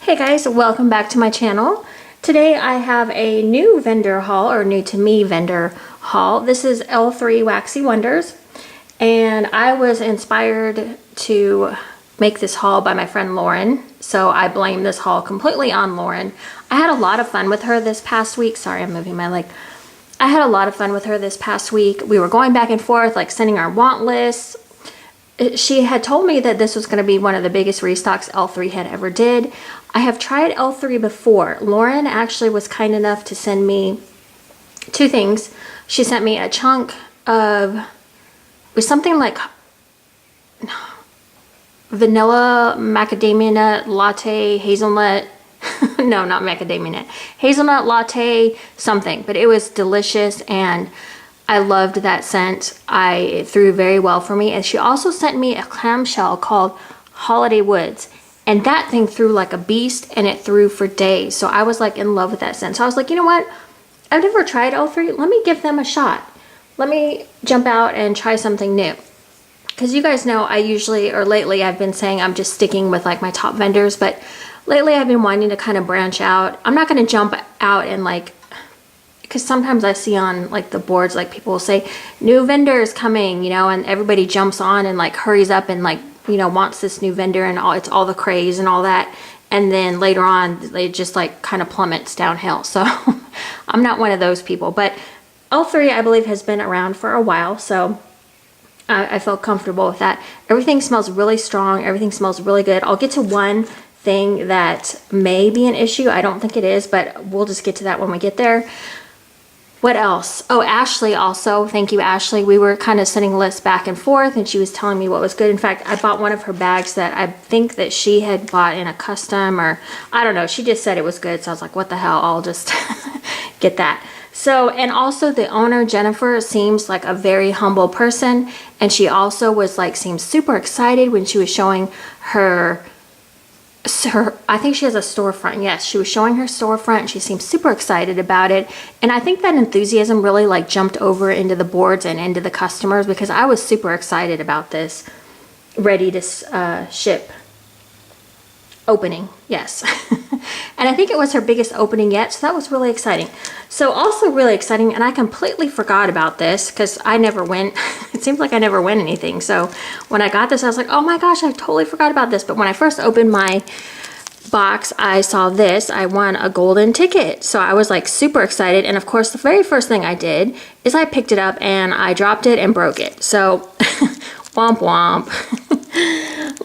Hey guys, welcome back to my channel. Today I have a new vendor haul, or new to me vendor haul. This is L3 Waxy Wonders, and I was inspired to make this haul by my friend Lauren, so I blame this haul completely on Lauren. I had a lot of fun with her this past week. Sorry, I'm moving my leg. I had a lot of fun with her this past week. We were going back and forth, like sending our want lists. She had told me that this was going to be one of the biggest restocks L3 had ever did. I have tried L3 before. Lauren actually was kind enough to send me two things. She sent me a chunk of, it was something like vanilla macadamia nut latte hazelnut. No, not macadamia nut. Hazelnut latte something, but it was delicious and I loved that scent. It threw very well for me. And she also sent me a clamshell called Holiday Woods. And that thing threw like a beast, and it threw for days. So I was like in love with that scent. So I was like, you know what? I've never tried L3. Let me give them a shot. Let me jump out and try something new. Because you guys know I usually, or lately, I've been saying I'm just sticking with like my top vendors. But lately I've been wanting to kind of branch out. I'm not going to jump out and like, because sometimes I see on like the boards, like people will say new vendors coming, you know, and everybody jumps on and like hurries up and like, you know, wants this new vendor and it's all the craze and all that. And then later on, they just like kind of plummets downhill. So I'm not one of those people, but L3, I believe, has been around for a while. So I felt comfortable with that. Everything smells really strong. Everything smells really good. I'll get to one thing that may be an issue. I don't think it is, but we'll just get to that when we get there. What else? Oh, Ashley also. Thank you, Ashley. We were kind of sending lists back and forth, and she was telling me what was good. In fact, I bought one of her bags that I think that she had bought in a custom, or I don't know. She just said it was good, so I was like, what the hell? I'll just get that. So, and also the owner, Jennifer, seems like a very humble person, and she also was like, seemed super excited when she was showing her I think she has a storefront. Yes, she was showing her storefront. She seemed super excited about it. And I think that enthusiasm really like jumped over into the boards and into the customers, because I was super excited about this ready to ship opening. Yes. And I think it was her biggest opening yet. So that was really exciting. So also really exciting. And I completely forgot about this because I never win. It seems like I never win anything. So when I got this, I was like, oh my gosh, I totally forgot about this. But when I first opened my box, I saw this. I won a golden ticket. So I was like super excited. And of course, the very first thing I did is I picked it up and I dropped it and broke it. So womp womp.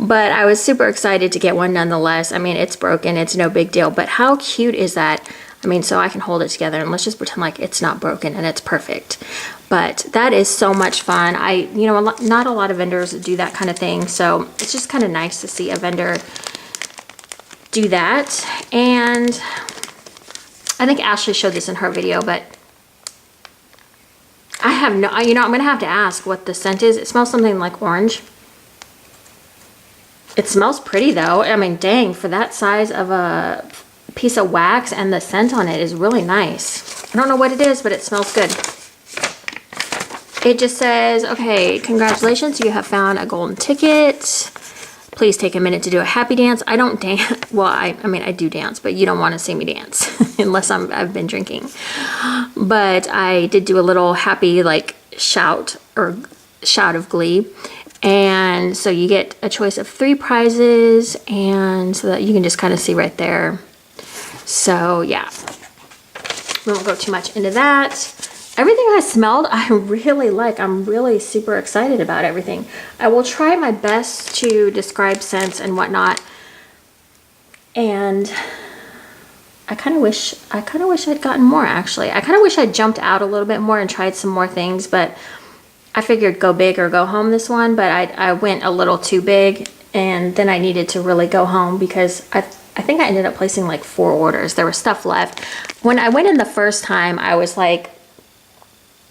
But I was super excited to get one nonetheless. I mean, it's broken, it's no big deal, but how cute is that? I mean, so I can hold it together and let's just pretend like it's not broken and it's perfect. But that is so much fun. You know, not a lot of vendors do that kind of thing, so it's just kind of nice to see a vendor do that. And I think Ashley showed this in her video, but I have no, you know, I'm gonna have to ask what the scent is. It smells something like orange. It smells pretty though. I mean, dang, for that size of a piece of wax, and the scent on it is really nice. I don't know what it is, but it smells good. It just says, okay, congratulations, you have found a golden ticket. Please take a minute to do a happy dance. I don't dance. Well, I mean, I do dance, but you don't want to see me dance unless I've been drinking. But I did do a little happy like shout of glee. And so you get a choice of 3 prizes, and so that you can just kind of see right there. So yeah, we won't go too much into that. Everything I smelled, I really like. I'm really super excited about everything. I will try my best to describe scents and whatnot. And I kind of wish I'd gotten more, actually. I kind of wish I'd jumped out a little bit more and tried some more things, but I figured go big or go home this one, but I went a little too big, and then I needed to really go home because I think I ended up placing like 4 orders. There was stuff left. When I went in the first time, I was like,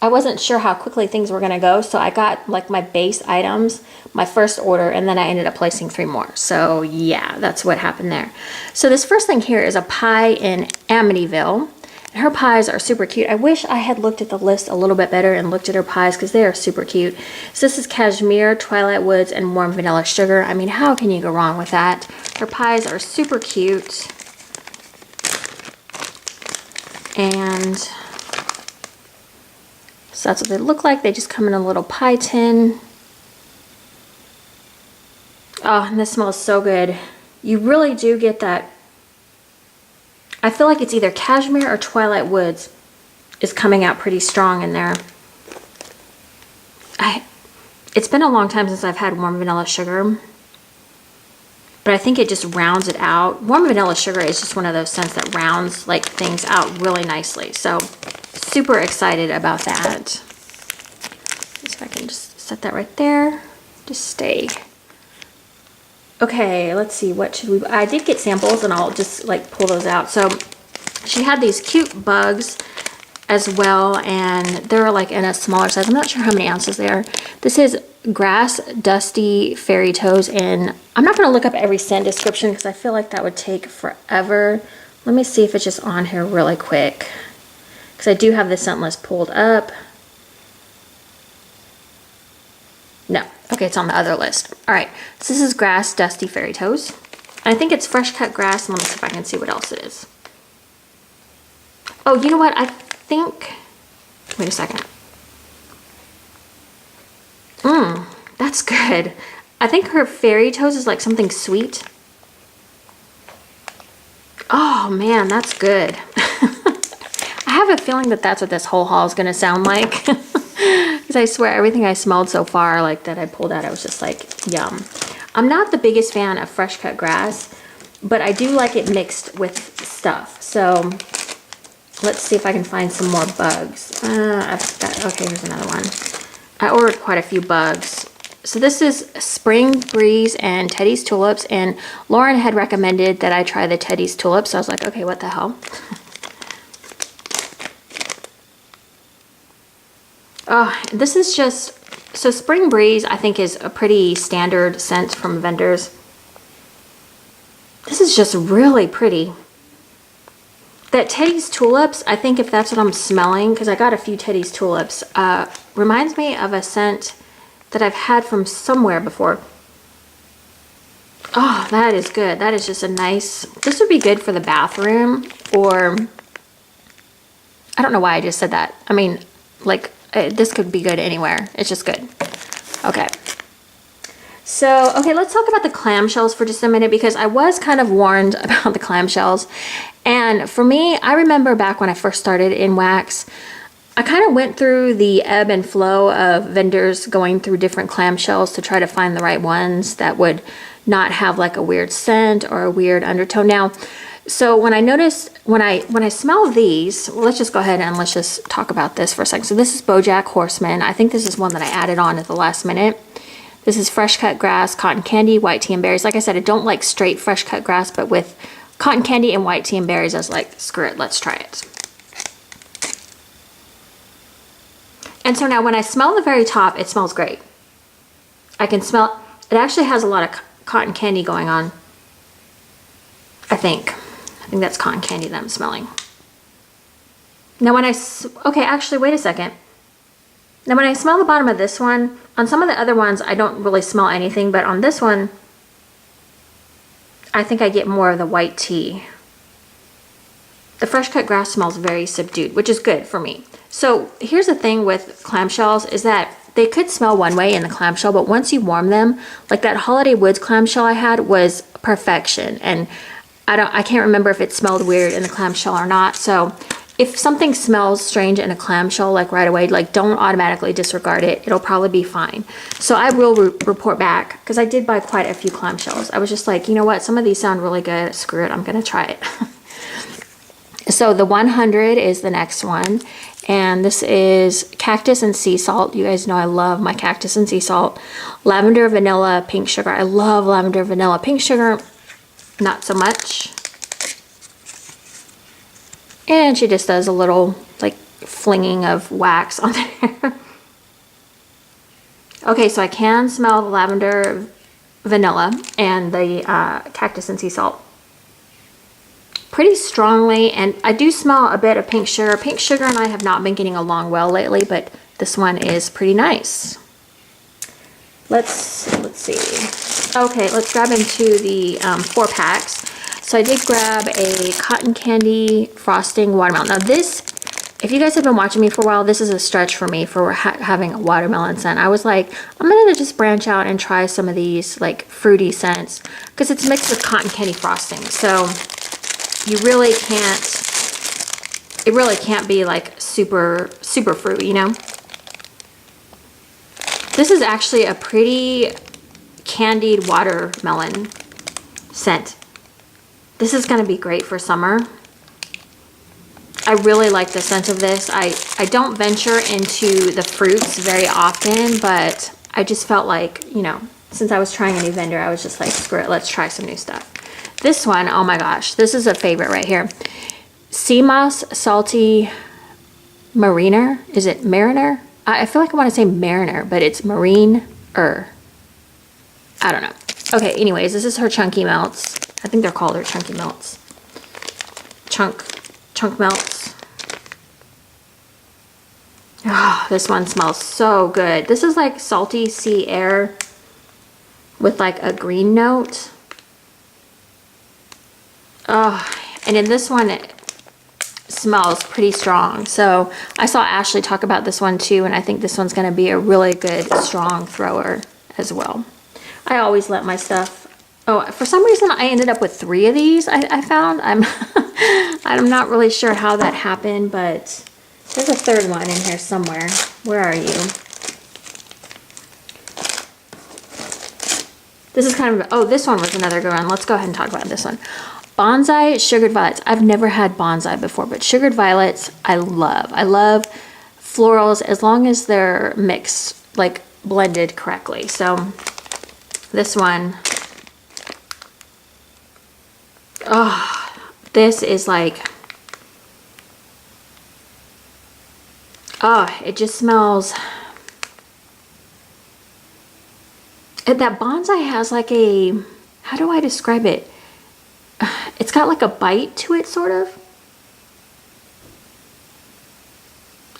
I wasn't sure how quickly things were gonna go, so I got like my base items, my first order, and then I ended up placing 3 more. So yeah, that's what happened there. So this first thing here is a pie in Amityville. Her pies are super cute. I wish I had looked at the list a little bit better and looked at her pies, because they are super cute. So this is Cashmere, Twilight Woods, and Warm Vanilla Sugar. I mean, how can you go wrong with that? Her pies are super cute. And so that's what they look like. They just come in a little pie tin. Oh, and this smells so good. You really do get that. I feel like it's either cashmere or Twilight Woods is coming out pretty strong in there. It's been a long time since I've had warm vanilla sugar, but I think it just rounds it out. Warm vanilla sugar is just one of those scents that rounds like things out really nicely. So super excited about that. So I can just set that right there. Just stay. Okay, let's see, what should we, I did get samples and I'll just like pull those out. So she had these cute bugs as well, and they're like in a smaller size. I'm not sure how many ounces they are. This is Grass Dusty Fairy Toes, and I'm not gonna look up every scent description because I feel like that would take forever. Let me see if it's just on here really quick, because I do have the scent list pulled up. No. Okay, it's on the other list. All right, so this is Grass Dusty Fairy Toes. I think it's fresh cut grass. Let me see if I can see what else it is. Oh, you know what? I think, wait a second. That's good. I think her Fairy Toes is like something sweet. Oh man, that's good. I have a feeling that that's what this whole haul is gonna sound like. Because I swear everything I smelled so far, like that I pulled out, I was just like, yum. I'm not the biggest fan of fresh cut grass, but I do like it mixed with stuff. So let's see if I can find some more bugs. I've got, okay, here's another one. I ordered quite a few bugs. So this is Spring Breeze and Teddy's Tulips, and Lauren had recommended that I try the Teddy's Tulips. So I was like, okay, what the hell? Oh, this is just, so Spring Breeze I think is a pretty standard scent from vendors. This is just really pretty. That Teddy's Tulips, I think if that's what I'm smelling, because I got a few Teddy's Tulips, reminds me of a scent that I've had from somewhere before. Oh, that is good. That is just a nice, this would be good for the bathroom, or, I don't know why I just said that. I mean, like, this could be good anywhere. It's just good. Okay. So, okay, let's talk about the clamshells for just a minute, because I was kind of warned about the clamshells. And for me, I remember back when I first started in wax, I kind of went through the ebb and flow of vendors going through different clamshells to try to find the right ones that would not have like a weird scent or a weird undertone. Now, so when I noticed, when I smell these, well, let's just go ahead and let's just talk about this for a second. So this is Bojack Horseman. I think this is one that I added on at the last minute. This is fresh cut grass, cotton candy, white tea and berries. Like I said, I don't like straight fresh cut grass, but with cotton candy and white tea and berries, I was like, screw it, let's try it. And so now when I smell the very top, it smells great. I can smell, it actually has a lot of cotton candy going on. I think that's cotton candy that I'm smelling. Now when okay, actually, wait a second. Now when I smell the bottom of this one, on some of the other ones, I don't really smell anything, but on this one, I think I get more of the white tea. The fresh cut grass smells very subdued, which is good for me. So here's the thing with clamshells is that they could smell one way in the clamshell, but once you warm them, like that Holiday Woods clamshell I had was perfection. And I can't remember if it smelled weird in the clamshell or not. So if something smells strange in a clamshell, like right away, like don't automatically disregard it. It'll probably be fine. So I will report back, because I did buy quite a few clamshells. I was just like, you know what? Some of these sound really good. Screw it. I'm going to try it. So the 100 is the next one. And this is Cactus and Sea Salt. You guys know I love my Cactus and Sea Salt. Lavender, Vanilla, Pink Sugar. I love Lavender, Vanilla, Pink Sugar. Not so much. And she just does a little like flinging of wax on there. Okay, so I can smell the Lavender, Vanilla, and the Cactus and Sea Salt pretty strongly, and I do smell a bit of Pink Sugar. Pink Sugar and I have not been getting along well lately, but this one is pretty nice. Let's see. Okay, let's grab into the 4 packs. So I did grab a cotton candy frosting watermelon. Now this, if you guys have been watching me for a while, this is a stretch for me for having a watermelon scent. I was like, I'm gonna just branch out and try some of these like fruity scents because it's mixed with cotton candy frosting. So you really can't, it really can't be like super fruity, you know? This is actually a pretty candied watermelon scent. This is gonna be great for summer. I really like the scent of this. I don't venture into the fruits very often, but I just felt like, you know, since I was trying a new vendor, I was just like, screw it, let's try some new stuff. This one, oh my gosh, this is a favorite right here. Sea Moss Salty Mariner. Is it Mariner? I feel like I want to say Mariner, but it's Marine-er. I don't know. Okay, anyways, this is her Chunky Melts. I think they're called her Chunky Melts. Chunk Melts. Oh, this one smells so good. This is like salty sea air with like a green note. Oh, and in this one, it smells pretty strong. So I saw Ashley talk about this one too, and I think this one's gonna be a really good, strong thrower as well. I always let my stuff, oh, for some reason I ended up with 3 of these I found. I'm not really sure how that happened, but there's a 3rd one in here somewhere. Where are you? This is kind of, oh, this one was another good one. Let's go ahead and talk about this one. Bonsai Sugared Violets. I've never had bonsai before, but Sugared Violets I love. I love florals as long as they're mixed, like blended correctly. So this one, oh, this is like, oh, it just smells. That bonsai has like a, how do I describe it? It's got like a bite to it, sort of.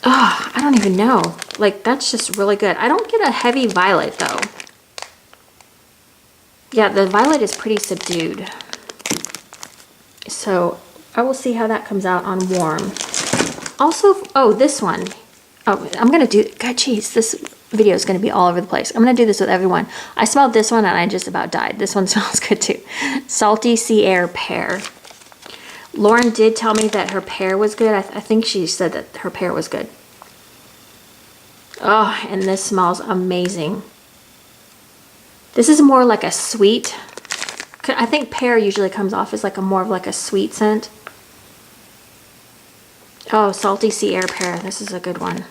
Oh, I don't even know. Like, that's just really good. I don't get a heavy violet though. Yeah, the violet is pretty subdued. So I will see how that comes out on warm. Also, oh, this one. Oh, I'm gonna do, God, geez, this video is gonna be all over the place. I'm gonna do this with everyone. I smelled this one and I just about died. This one smells good too. Salty Sea Air Pear. Lauren did tell me that her pear was good. I think she said that her pear was good. Oh, and this smells amazing. This is more like a sweet. I think pear usually comes off as like a more of like a sweet scent. Oh, Salty Sea Air Pear. This is a good one.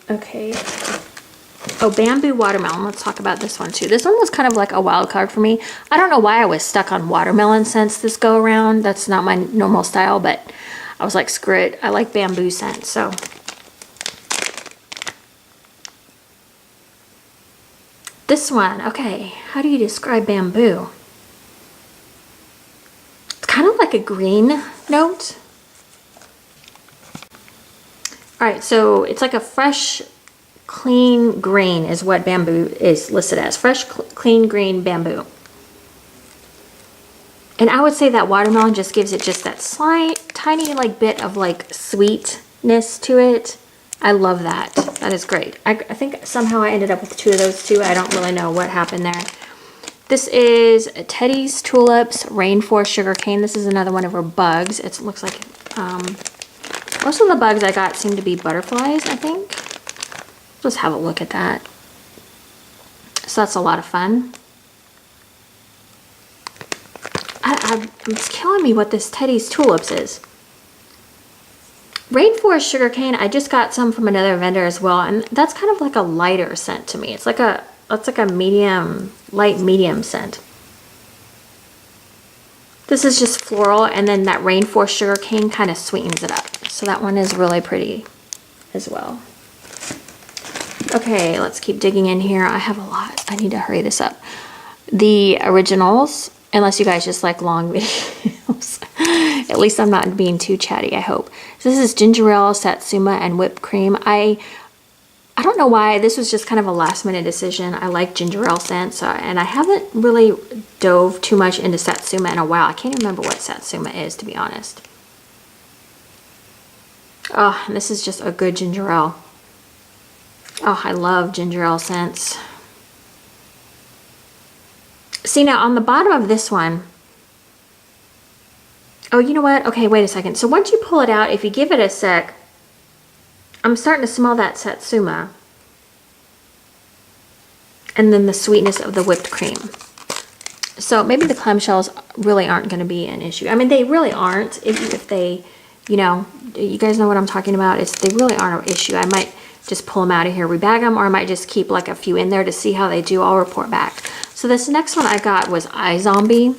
Okay. Oh, Bamboo Watermelon. Let's talk about this one too. This one was kind of like a wild card for me. I don't know why I was stuck on watermelon scents this go around. That's not my normal style, but I was like, screw it. I like bamboo scents, so. This one, okay. How do you describe bamboo? It's kind of like a green note. All right, so it's like a fresh, clean green is what bamboo is listed as. Fresh, clean green bamboo. And I would say that watermelon just gives it just that slight, tiny like bit of like sweetness to it. I love that. That is great. I think somehow I ended up with 2 of those too. I don't really know what happened there. This is Teddy's Tulips Rainforest Sugarcane. This is another one of her bugs. It looks like most of the bugs I got seem to be butterflies, I think. Let's have a look at that. So that's a lot of fun. It's killing me what this Teddy's Tulips is. Rainforest Sugarcane, I just got some from another vendor as well, and that's kind of like a lighter scent to me. It's like a medium, light medium scent. This is just floral, and then that Rainforest Sugarcane kind of sweetens it up. So that one is really pretty as well. Okay, let's keep digging in here. I have a lot. I need to hurry this up. The originals, unless you guys just like long videos. At least I'm not being too chatty, I hope. So this is ginger ale, satsuma, and whipped cream. I I don't know why, this was just kind of a last minute decision. I like ginger ale scent, so, and I haven't really dove too much into Satsuma in a while. I can't remember what Satsuma is, to be honest. Oh, and this is just a good ginger ale. Oh, I love ginger ale scents. See, now on the bottom of this one, oh, you know what? Okay, wait a second. So once you pull it out, if you give it a sec, I'm starting to smell that Satsuma. And then the sweetness of the whipped cream. So maybe the clamshells really aren't going to be an issue. I mean, they really aren't. If they, you know, you guys know what I'm talking about. They really aren't an issue. I might just pull them out of here, rebag them, or I might just keep like a few in there to see how they do. I'll report back. So this next one I got was iZombie.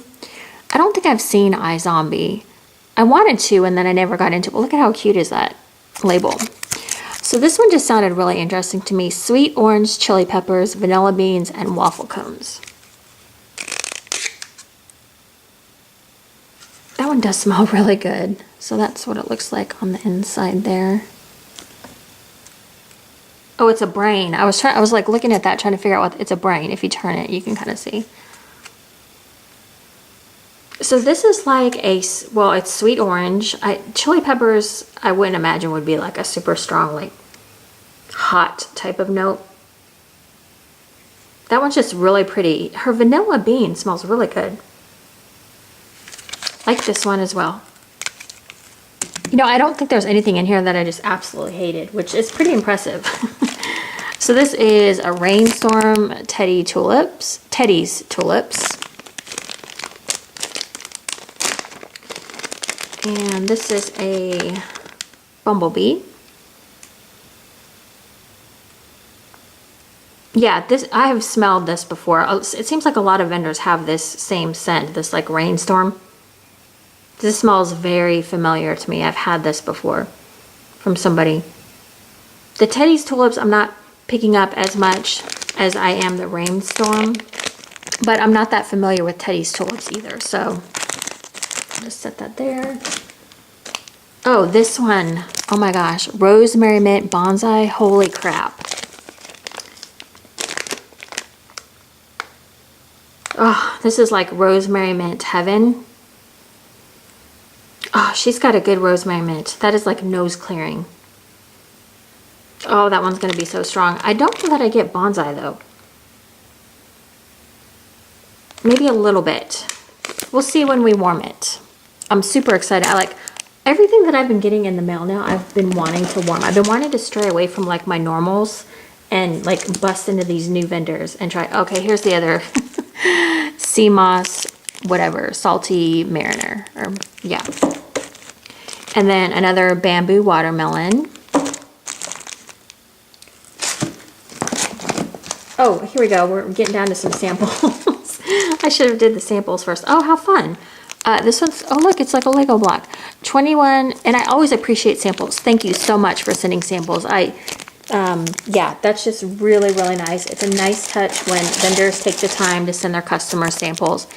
I don't think I've seen iZombie. I wanted to, and then I never got into it. But look at how cute is that label. So this one just sounded really interesting to me. Sweet orange, chili peppers, vanilla beans, and waffle cones. That one does smell really good. So that's what it looks like on the inside there. Oh, it's a brain. I was like looking at that, trying to figure out what it's a brain. If you turn it, you can kind of see. So this is like a, well, it's sweet orange. Chili peppers, I wouldn't imagine would be like a super strong, like hot type of note. That one's just really pretty. Her vanilla bean smells really good. Like this one as well. You know, I don't think there's anything in here that I just absolutely hated, which is pretty impressive. So this is a Rainstorm Teddy's Tulips. And this is a Bumblebee. Yeah, I have smelled this before. It seems like a lot of vendors have this same scent, this like Rainstorm. This smells very familiar to me. I've had this before from somebody. The Teddy's Tulips I'm not picking up as much as I am the Rainstorm, but I'm not that familiar with Teddy's Tulips either, so just set that there. Oh, this one. Oh my gosh. Rosemary Mint Bonsai. Holy crap. Oh, this is like rosemary mint heaven. Oh, she's got a good rosemary mint. That is like nose clearing. Oh, that one's going to be so strong. I don't know that I get bonsai though. Maybe a little bit. We'll see when we warm it. I'm super excited. I like everything that I've been getting in the mail now. I've been wanting to warm. I've been wanting to stray away from like my normals and like bust into these new vendors and try. Okay, here's the other sea moss, whatever, salty mariner, or yeah. And then another bamboo watermelon. Oh, here we go. We're getting down to some samples. I should have did the samples first. Oh, how fun. This one's, oh look, it's like a Lego block. 21, and I always appreciate samples. Thank you so much for sending samples. Yeah, that's just really, really nice. It's a nice touch when vendors take the time to send their customers samples.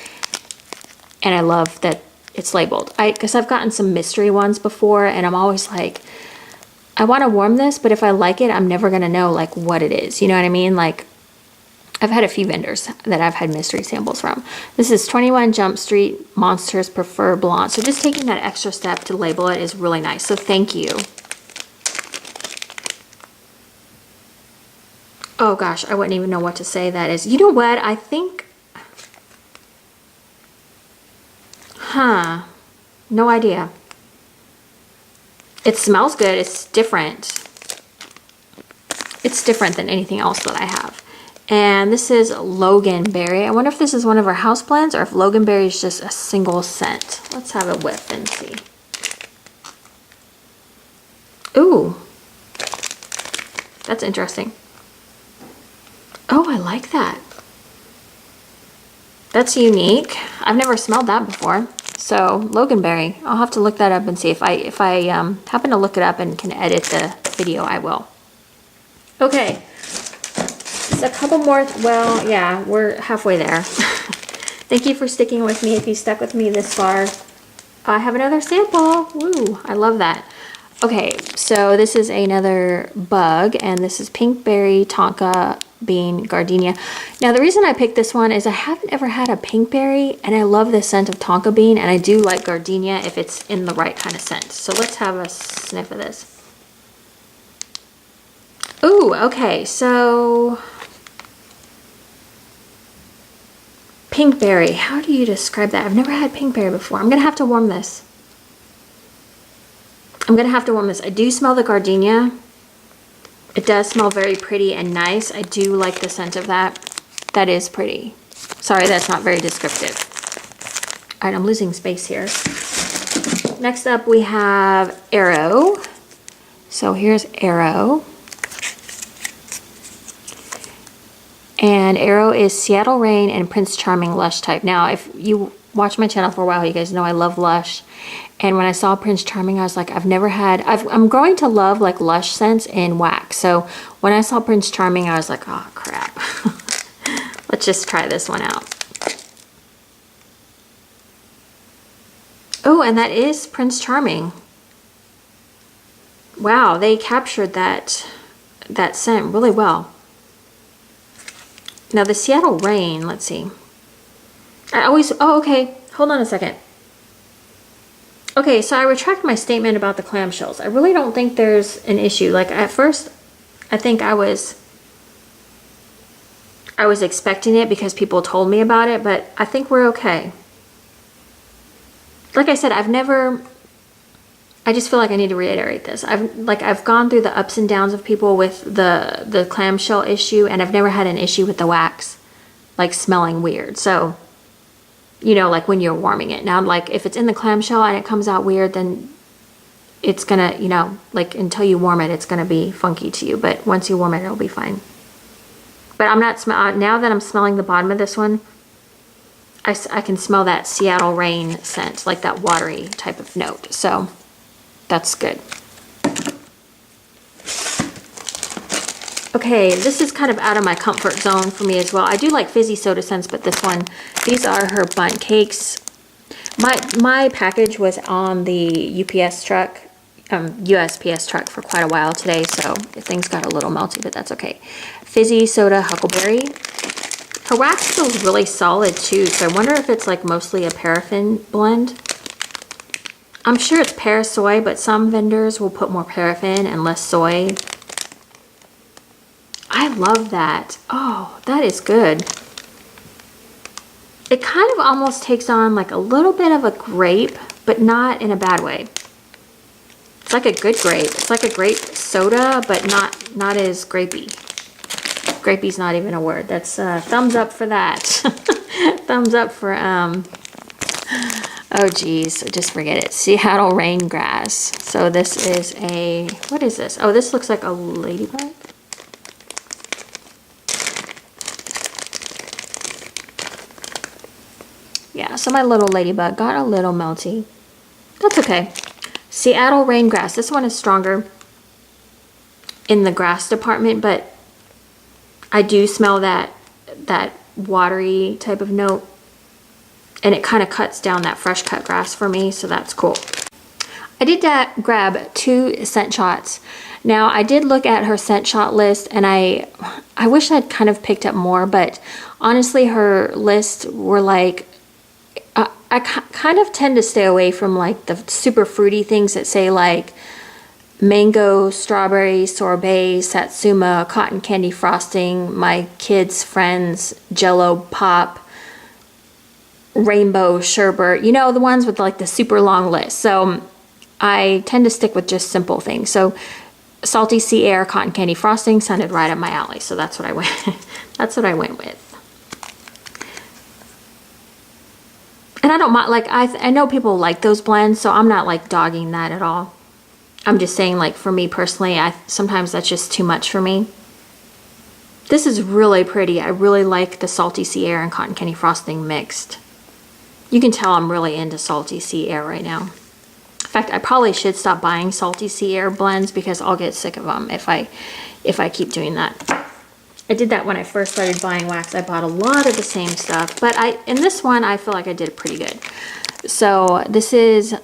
And I love that it's labeled. Because I've gotten some mystery ones before, and I'm always like, I want to warm this, but if I like it, I'm never going to know like what it is. You know what I mean? Like, I've had a few vendors that I've had mystery samples from. This is 21 Jump Street Monsters Prefer Blonde. So just taking that extra step to label it is really nice. So thank you. Oh gosh, I wouldn't even know what to say that is. You know what? I think... No idea. It smells good. It's different. It's different than anything else that I have. And this is Loganberry. I wonder if this is one of our house blends or if Loganberry is just a single scent. Let's have a whiff and see. Ooh. That's interesting. Oh, I like that. That's unique. I've never smelled that before. So, Loganberry. I'll have to look that up and see. If I happen to look it up and can edit the video, I will. Okay. Just a couple more. Well, yeah, we're halfway there. Thank you for sticking with me if you stuck with me this far. I have another sample. Woo, I love that. Okay, so this is another bug, and this is pinkberry, tonka bean, gardenia. Now the reason I picked this one is I haven't ever had a pinkberry, and I love the scent of tonka bean, and I do like gardenia if it's in the right kind of scent. So let's have a sniff of this. Ooh, okay, so pinkberry, how do you describe that? I've never had pinkberry before. I'm gonna have to warm this. I do smell the gardenia. It does smell very pretty and nice. I do like the scent of that. That is pretty. Sorry, that's not very descriptive. All right, I'm losing space here. Next up, we have Arrow. So here's Arrow. And Arrow is Seattle Rain and Prince Charming Lush type. Now, if you watch my channel for a while, you guys know I love Lush. And when I saw Prince Charming, I was like, I'm growing to love like Lush scents in wax. So when I saw Prince Charming, I was like, oh crap. Let's just try this one out. Oh, and that is Prince Charming. Wow, they captured that scent really well. Now the Seattle Rain, let's see. Oh, okay, hold on a second. Okay, so I retract my statement about the clamshells. I really don't think there's an issue. Like at first, I think I was expecting it because people told me about it, but I think we're okay. Like I said, I just feel like I need to reiterate this. I've gone through the ups and downs of people with the clamshell issue, and I've never had an issue with the wax, like smelling weird. So, you know, like when you're warming it. Now, like if it's in the clamshell and it comes out weird, then it's gonna, you know, like until you warm it, it's gonna be funky to you. But once you warm it, it'll be fine. But I'm not now that I'm smelling the bottom of this one, I can smell that Seattle Rain scent, like that watery type of note. So that's good. Okay, this is kind of out of my comfort zone for me as well. I do like fizzy soda scents, but this one, these are her bundt cakes. My package was on the UPS truck, USPS truck for quite a while today, so things got a little melty, but that's okay. Fizzy soda huckleberry. Her wax feels really solid too, so I wonder if it's like mostly a paraffin blend. I'm sure it's para-soy, but some vendors will put more paraffin and less soy. I love that. Oh, that is good. It kind of almost takes on like a little bit of a grape, but not in a bad way. It's like a good grape. It's like a grape soda, but not as grapey. Grapey's not even a word. That's thumbs up for that. Thumbs up for oh geez, just forget it. Seattle Rain Grass. So this is a, what is this? Oh, this looks like a ladybug. Yeah, so my little ladybug got a little melty. That's okay. Seattle Rain Grass. This one is stronger in the grass department, but I do smell that watery type of note, and it kind of cuts down that fresh cut grass for me, so that's cool. I did grab 2 scent shots. Now I did look at her scent shot list, and I wish I'd kind of picked up more, but honestly her lists were like, I kind of tend to stay away from like the super fruity things that say like mango, strawberry, sorbet, satsuma, cotton candy frosting, my kids' friends, jello pop, rainbow sherbet, you know, the ones with like the super long list. So I tend to stick with just simple things. So salty sea air, cotton candy frosting sounded right up my alley. So that's what I went that's what I went with. And I don't mind, like, I know people like those blends, so I'm not like dogging that at all. I'm just saying, like, for me personally, sometimes that's just too much for me. This is really pretty. I really like the salty sea air and cotton candy frosting mixed. You can tell I'm really into salty sea air right now. In fact, I probably should stop buying salty sea air blends because I'll get sick of them if I keep doing that. I did that when I first started buying wax. I bought a lot of the same stuff, but in this one, I feel like I did pretty good. So this is,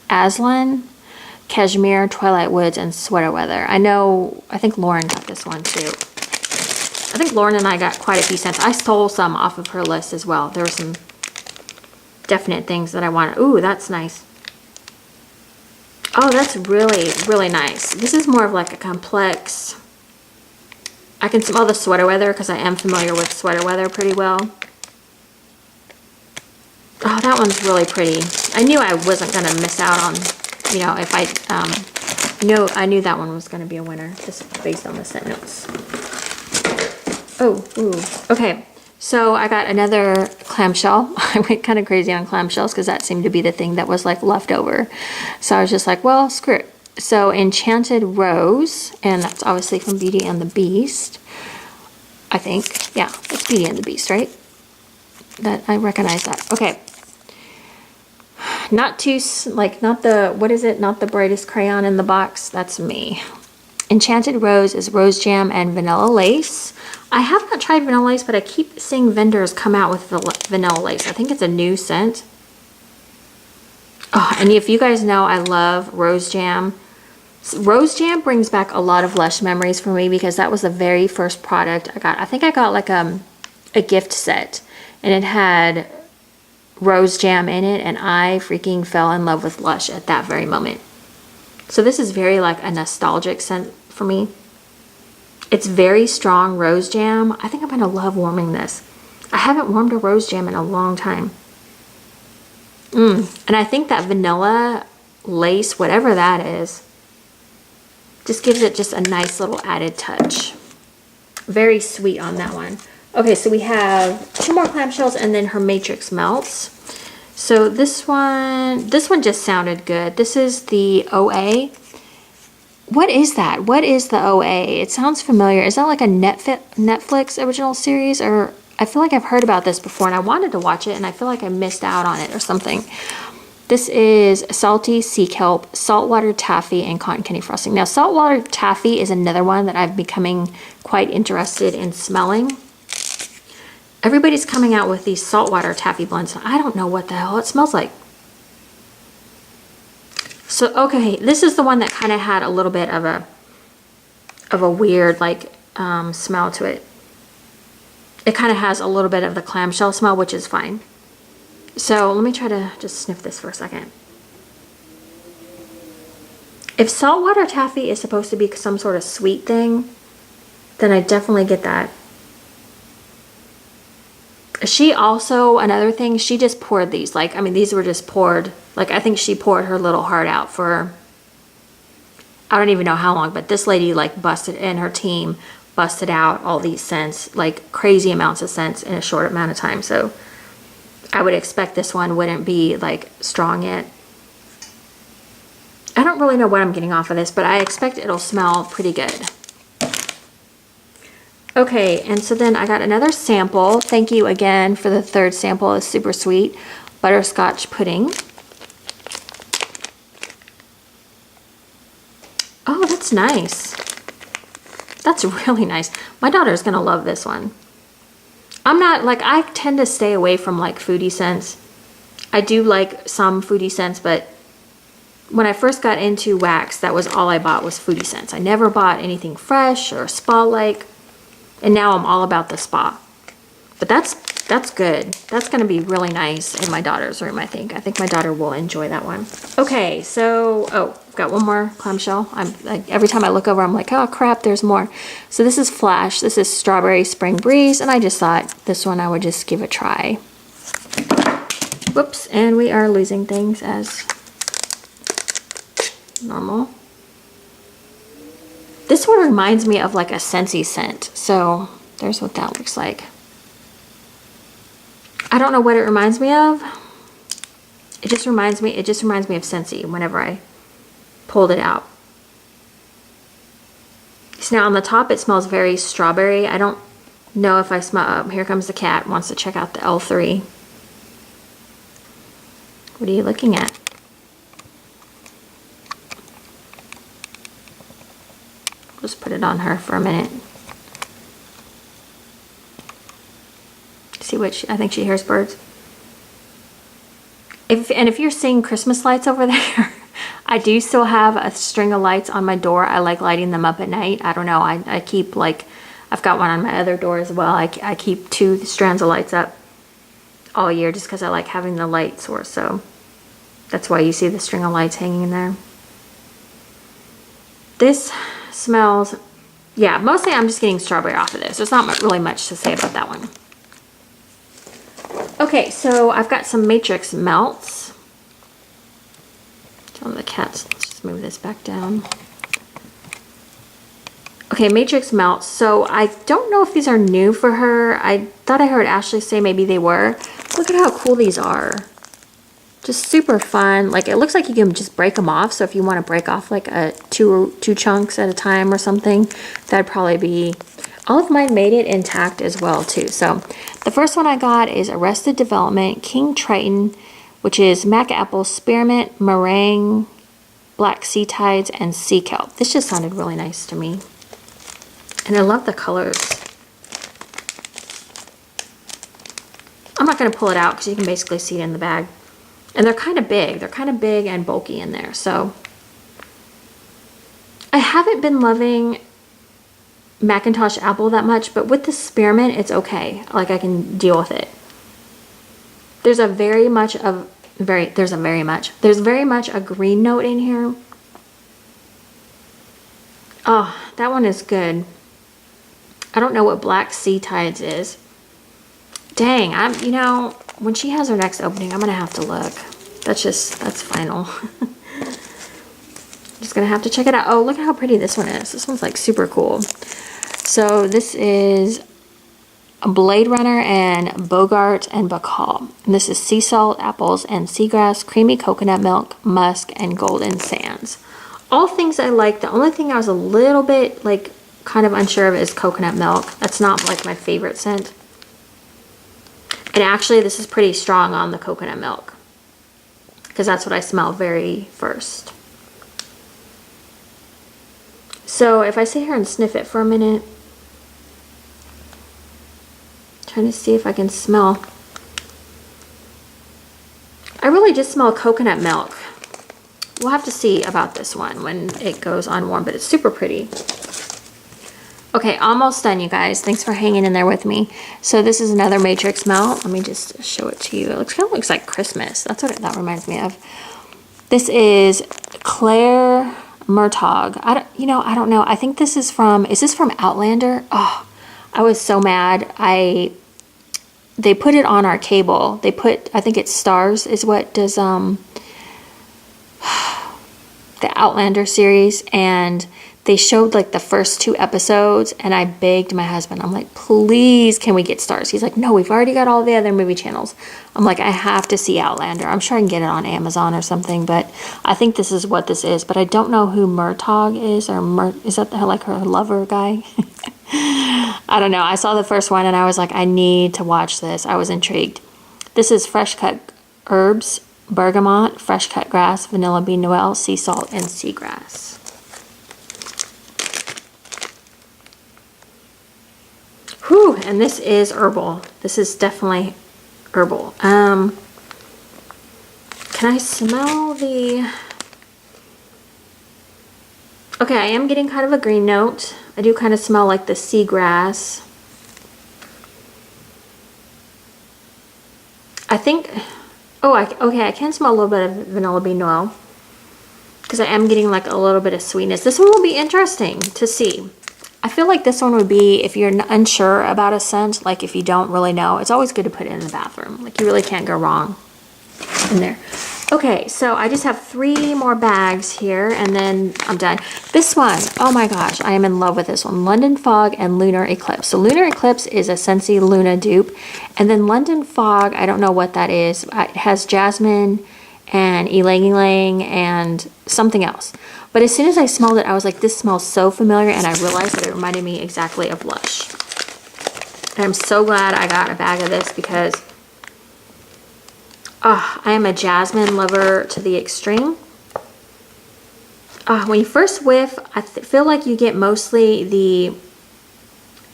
Aslan, Cashmere, Twilight Woods, and Sweater Weather. I think Lauren got this one too. I think Lauren and I got quite a few scents. I stole some off of her list as well. There were some definite things that I wanted. Ooh, that's nice. Oh, that's really, really nice. This is more of like a complex. I can smell the Sweater Weather because I am familiar with Sweater Weather pretty well. Oh, that one's really pretty. I knew I wasn't going to miss out on, you know, if I knew that one was going to be a winner just based on the scent notes. Oh, ooh. Okay, so I got another clamshell. I went kind of crazy on clamshells because that seemed to be the thing that was like left over. So I was just like, well, screw it. So Enchanted Rose, and that's obviously from Beauty and the Beast. I think, yeah, it's Beauty and the Beast, right? That I recognize that. Okay. Not too, like, not the, what is it? Not the brightest crayon in the box. That's me. Enchanted Rose is rose jam and vanilla lace. I have not tried vanilla lace, but I keep seeing vendors come out with vanilla lace. I think it's a new scent. Oh, and if you guys know, I love rose jam. Rose jam brings back a lot of Lush memories for me because that was the very first product I got. I think I got like a gift set, and it had rose jam in it, and I freaking fell in love with Lush at that very moment. So this is very like a nostalgic scent for me. It's very strong rose jam. I think I'm gonna love warming this. I haven't warmed a rose jam in a long time. And I think that vanilla lace, whatever that is, just gives it just a nice little added touch. Very sweet on that one. Okay, so we have 2 more clamshells and then her matrix melts. So this one just sounded good. This is the OA. What is that? What is the OA? It sounds familiar. Is that like a Netflix original series? Or I feel like I've heard about this before and I wanted to watch it and I feel like I missed out on it or something. This is salty sea kelp, saltwater taffy, and cotton candy frosting. Now, saltwater taffy is another one that I've becoming quite interested in smelling. Everybody's coming out with these saltwater taffy blends. I don't know what the hell it smells like. So, okay, this is the one that kind of had a little bit of a weird like smell to it. It kind of has a little bit of the clamshell smell, which is fine. So let me try to just sniff this for a second. If saltwater taffy is supposed to be some sort of sweet thing, then I definitely get that. She also, another thing, she just poured these. Like, I mean, these were just poured. Like, I think she poured her little heart out for, I don't even know how long, but this lady, like, busted, and her team busted out all these scents, like, crazy amounts of scents in a short amount of time. So, I would expect this one wouldn't be, like, strong yet. I don't really know what I'm getting off of this, but I expect it'll smell pretty good. Okay, and so then I got another sample. Thank you again for the third sample. It's super sweet. Butterscotch pudding. Oh, that's nice. That's really nice. My daughter's gonna love this one. I'm not, like, I tend to stay away from, like, foodie scents. I do like some foodie scents, but when I first got into wax, that was all I bought was foodie scents. I never bought anything fresh or spa-like. And now I'm all about the spa. But that's good. That's going to be really nice in my daughter's room, I think. I think my daughter will enjoy that one. Okay, so, oh, got one more clamshell. I'm like, every time I look over, I'm like, oh crap, there's more. So this is Flash. This is Strawberry Spring Breeze. And I just thought this one I would just give a try. Whoops, and we are losing things as normal. This one reminds me of like a Scentsy scent. So there's what that looks like. I don't know what it reminds me of. It just reminds me of Scentsy whenever I pulled it out. So now on the top it smells very strawberry. I don't know if I smell, here comes the cat, wants to check out the L3. What are you looking at? Just put it on her for a minute. See what I think she hears birds. If you're seeing Christmas lights over there, I do still have a string of lights on my door. I like lighting them up at night. I don't know. I keep like, I've got one on my other door as well. I keep 2 strands of lights up all year just because I like having the light source. So that's why you see the string of lights hanging in there. This smells, yeah, mostly I'm just getting strawberry off of this. There's not really much to say about that one. Okay, so I've got some Matrix melts. On the cats, let's just move this back down. Okay, Matrix melts. So I don't know if these are new for her. I thought I heard Ashley say maybe they were. Look at how cool these are. Just super fun. Like, it looks like you can just break them off. So if you want to break off like two chunks at a time or something, that'd probably be. All of mine made it intact as well too. So the first one I got is Arrested Development King Triton, which is mac apple, spearmint, meringue, black sea tides, and sea kelp. This just sounded really nice to me. And I love the colors. I'm not going to pull it out because you can basically see it in the bag. And they're kind of big. They're kind of big and bulky in there. So I haven't been loving Macintosh apple that much, but with the spearmint, it's okay. Like, I can deal with it. There's very much a green note in here. Oh, that one is good. I don't know what black sea tides is. Dang, you know, when she has her next opening, I'm gonna have to look. That's final. Just gonna have to check it out. Oh, look at how pretty this one is. This one's like super cool. So this is a Blade Runner and Bogart and Bacall. And this is sea salt, apples, and seagrass, creamy coconut milk, musk, and golden sands. All things I like. The only thing I was a little bit like kind of unsure of is coconut milk. That's not like my favorite scent. And actually this is pretty strong on the coconut milk, because that's what I smell very first. So if I sit here and sniff it for a minute, trying to see if I can smell. I really just smell coconut milk. We'll have to see about this one when it goes on warm, but it's super pretty. Okay, almost done, you guys. Thanks for hanging in there with me. So this is another Matrix melt. Let me just show it to you. It kind of looks like Christmas. That's what that reminds me of. This is Claire Murtaugh. I don't know. I think this is is this from Outlander? Oh, I was so mad. They put it on our cable. I think it's Stars is what does the Outlander series, and they showed like the first 2 episodes, and I begged my husband. I'm like, please, can we get Stars? He's like, no, we've already got all the other movie channels. I'm like, I have to see Outlander. I'm sure I can get it on Amazon or something, but I think this is what this is. But I don't know who Murtaugh is, or is that like her lover guy? I don't know. I saw the first one and I was like, I need to watch this. I was intrigued. This is fresh cut herbs, bergamot, fresh cut grass, vanilla bean noel, sea salt, and seagrass. Whew, and this is herbal. This is definitely herbal. Can I smell the... Okay, I am getting kind of a green note. I do kind of smell like the seagrass. I think... Oh, okay, I can smell a little bit of vanilla bean noel, because I am getting like a little bit of sweetness. This one will be interesting to see. I feel like this one would be, if you're unsure about a scent, like if you don't really know, it's always good to put it in the bathroom. Like, you really can't go wrong in there. Okay, so I just have 3 more bags here, and then I'm done. This one, oh my gosh, I am in love with this one. London Fog and Lunar Eclipse. So Lunar Eclipse is a Scentsy Luna dupe, and then London Fog, I don't know what that is. It has jasmine and ylang ylang and something else. But as soon as I smelled it, I was like, this smells so familiar, and I realized that it reminded me exactly of Lush. And I'm so glad I got a bag of this, because I am a jasmine lover to the extreme. When you first whiff, I feel like you get mostly the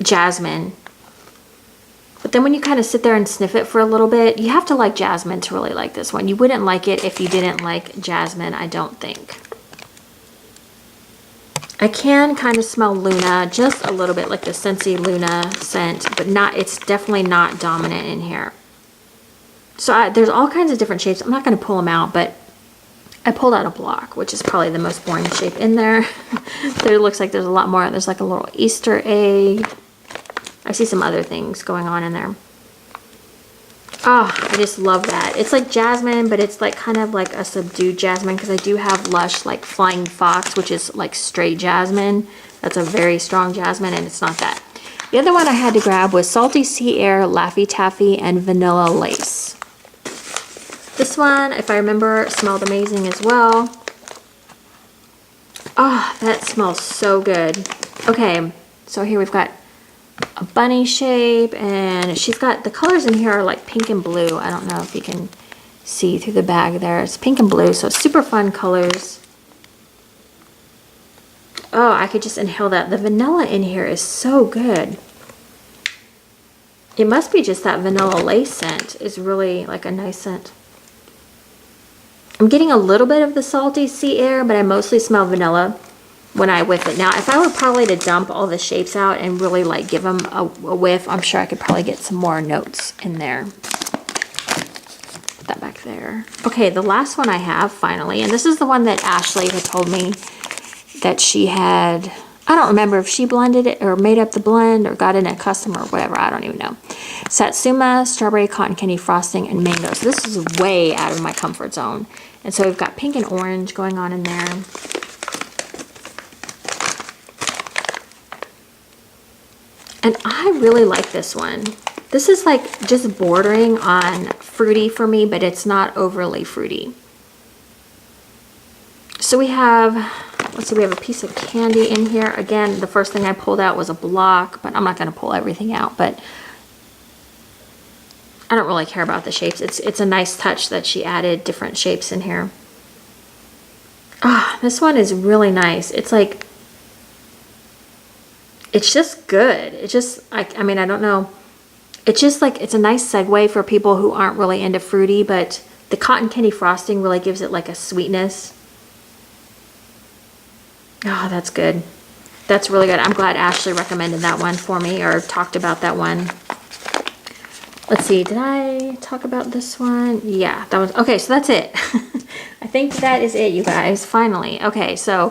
jasmine. But then when you kind of sit there and sniff it for a little bit, you have to like jasmine to really like this one. You wouldn't like it if you didn't like jasmine, I don't think. I can kind of smell Luna just a little bit, like the Scentsy Luna scent, but not, it's definitely not dominant in here. So there's all kinds of different shapes. I'm not going to pull them out, but I pulled out a block, which is probably the most boring shape in there. There looks like there's a lot more. There's like a little Easter egg. I see some other things going on in there. Oh, I just love that. It's like jasmine, but it's like kind of like a subdued jasmine, because I do have Lush like Flying Fox, which is like straight jasmine. That's a very strong jasmine, and it's not that. The other one I had to grab was Salty Sea Air, Laffy Taffy, and Vanilla Lace. This one, if I remember, smelled amazing as well. Oh, that smells so good. Okay, so here we've got a bunny shape, and she's got, the colors in here are like pink and blue. I don't know if you can see through the bag there. It's pink and blue, so super fun colors. Oh, I could just inhale that. The vanilla in here is so good. It must be just that vanilla lace scent is really like a nice scent. I'm getting a little bit of the Salty Sea Air, but I mostly smell vanilla when I whiff it. Now, if I were probably to dump all the shapes out and really like give them a whiff, I'm sure I could probably get some more notes in there. Put that back there. Okay, the last one I have finally, and this is the one that Ashley had told me that she had, I don't remember if she blended it or made up the blend or got in a custom or whatever, I don't even know. Satsuma, Strawberry Cotton Candy Frosting, and Mango. So this is way out of my comfort zone. And so we've got pink and orange going on in there. And I really like this one. This is like just bordering on fruity for me, but it's not overly fruity. So we have, let's see, we have a piece of candy in here. Again, the first thing I pulled out was a block, but I'm not going to pull everything out. But I don't really care about the shapes. It's a nice touch that she added different shapes in here. Ah, this one is really nice. It's like, it's just good. It's just, I mean, I don't know. It's just like, it's a nice segue for people who aren't really into fruity, but the cotton candy frosting really gives it like a sweetness. Oh, that's good. That's really good. I'm glad Ashley recommended that one for me, or talked about that one. Let's see, did I talk about this one? Yeah, that was, okay, so that's it. I think that is it, you guys, finally. Okay, so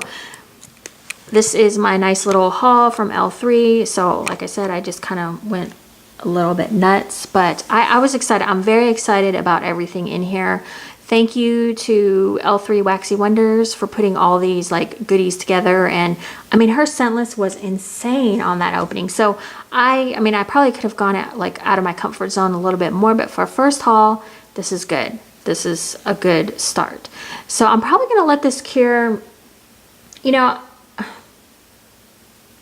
this is my nice little haul from L3. So like I said, I just kind of went a little bit nuts, but I was excited. I'm very excited about everything in here. Thank you to L3 Waxy Wonders for putting all these like goodies together. And I mean, her scent list was insane on that opening. So I mean, I probably could have gone out of my comfort zone a little bit more, but for a first haul, this is good. This is a good start. So I'm probably going to let this cure, you know,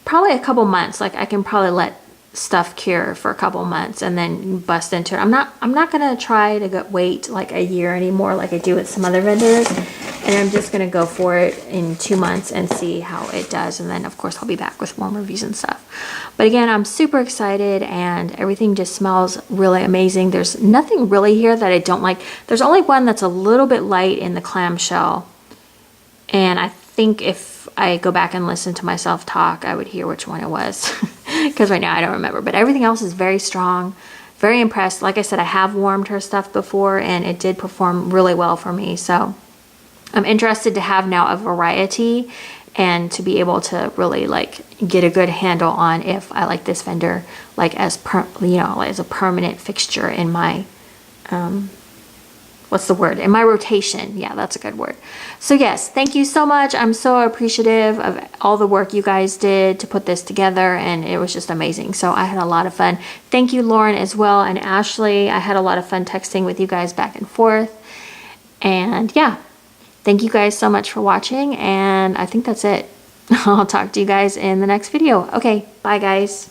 probably a couple months. Like I can probably let stuff cure for a couple months and then bust into it. I'm not gonna try to wait like a year anymore like I do with some other vendors, and I'm just gonna go for it in 2 months and see how it does, and then of course I'll be back with more reviews and stuff. But again, I'm super excited, and everything just smells really amazing. There's nothing really here that I don't like. There's only one that's a little bit light in the clamshell, and I think if I go back and listen to myself talk, I would hear which one it was. Because right now I don't remember, but everything else is very strong. Very impressed. Like I said, I have warmed her stuff before, and it did perform really well for me. So I'm interested to have now a variety and to be able to really like get a good handle on if I like this vendor like as as a permanent fixture in my what's the word? In my rotation. Yeah, that's a good word. So yes, thank you so much. I'm so appreciative of all the work you guys did to put this together, and it was just amazing. So I had a lot of fun. Thank you, Lauren, as well, and Ashley. I had a lot of fun texting with you guys back and forth. And yeah, thank you guys so much for watching, and I think that's it. I'll talk to you guys in the next video. Okay, bye guys.